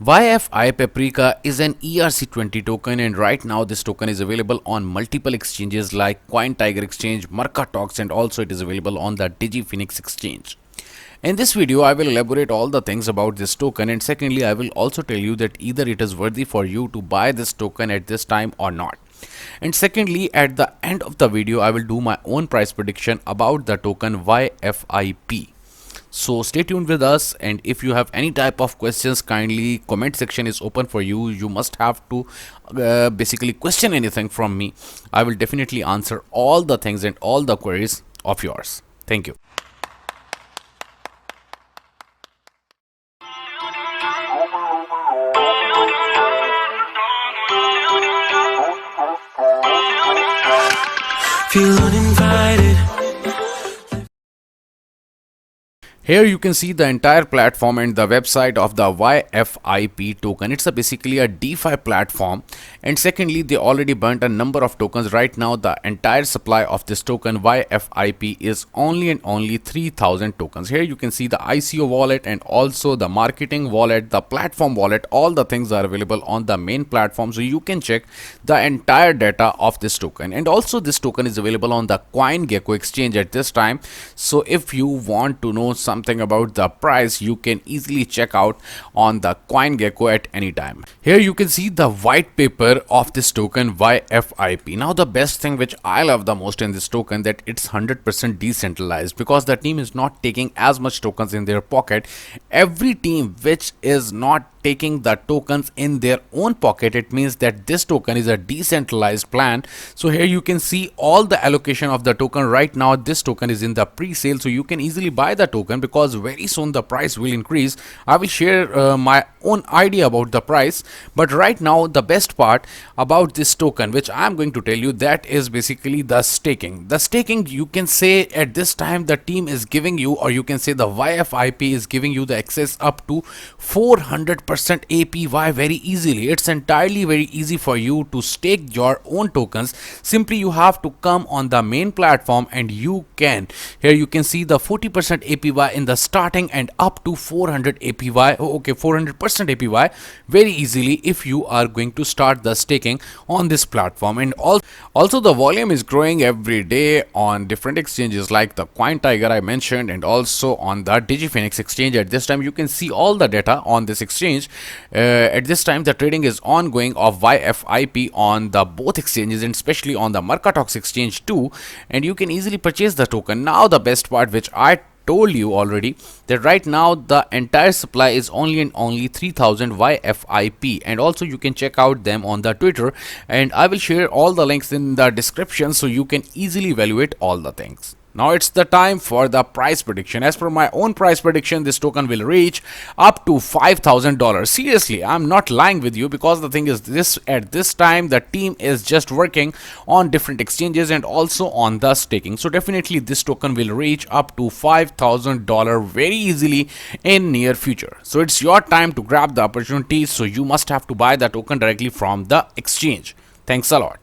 YFI Paprika is an ERC20 token, and right now this token is available on multiple exchanges like CoinTiger Exchange, Mercatox, and also it is available on the DigiPhoenix Exchange. In this video, I will elaborate all the things about this token, and secondly, I will also tell you that either it is worthy for you to buy this token at this time or not. And secondly, at the end of the video, I will do my own price prediction about the token YFIP. So stay tuned with us, and if you have any type of questions, kindly comment section is open for you. You must have to basically question anything from me. I will definitely answer all the things and all the queries of yours. Thank you. Feel uninvited. Here you can see the entire platform and the website of the YFIP token. It's basically a DeFi platform, and secondly, they already burnt a number of tokens. Right now the entire supply of this token YFIP is only and only 3000 tokens. Here you can see the ICO wallet and also the marketing wallet, the platform wallet. All the things are available on the main platform, so you can check the entire data of this token. And also this token is available on the CoinGecko exchange at this time. So if you want to know something about the price, you can easily check out on the CoinGecko at any time. Here you can see the white paper of this token YFIP. Now the best thing which I love the most in this token, that it's 100% decentralized, because the team is not taking as much tokens in their pocket. Every team which is not taking the tokens in their own pocket, it means that this token is a decentralized plan. So here you can see all the allocation of the token. Right now this token is in the pre-sale, so you can easily buy the token because very soon the price will increase. I will share my own idea about the price, but right now the best part about this token which I am going to tell you, that is basically the staking. The staking, you can say at this time the team is giving you, or you can say the YFIP is giving you the access up to 400% APY very easily. It's entirely very easy for you to stake your own tokens. Simply you have to come on the main platform and you can, here you can see the 40% APY in the starting and up to 400 APY, 400% APY very easily if you are going to start the staking on this platform. And also the volume is growing every day on different exchanges like the CoinTiger I mentioned, and also on the DigiPhoenix exchange. At this time you can see all the data on this exchange. At this time the trading is ongoing of YFIP on the both exchanges, and especially on the Mercatox exchange too, and you can easily purchase the token. Now the best part which I told you already, that right now the entire supply is only and only 3000 YFIP, and also you can check out them on the Twitter, and I will share all the links in the description so you can easily evaluate all the things. Now it's the time for the price prediction. As per my own price prediction, this token will reach up to $5,000. Seriously, I'm not lying with you, because the thing is this, at this time the team is just working on different exchanges and also on the staking. So definitely this token will reach up to $5,000 very easily in near future. So it's your time to grab the opportunity. So you must have to buy the token directly from the exchange. Thanks a lot.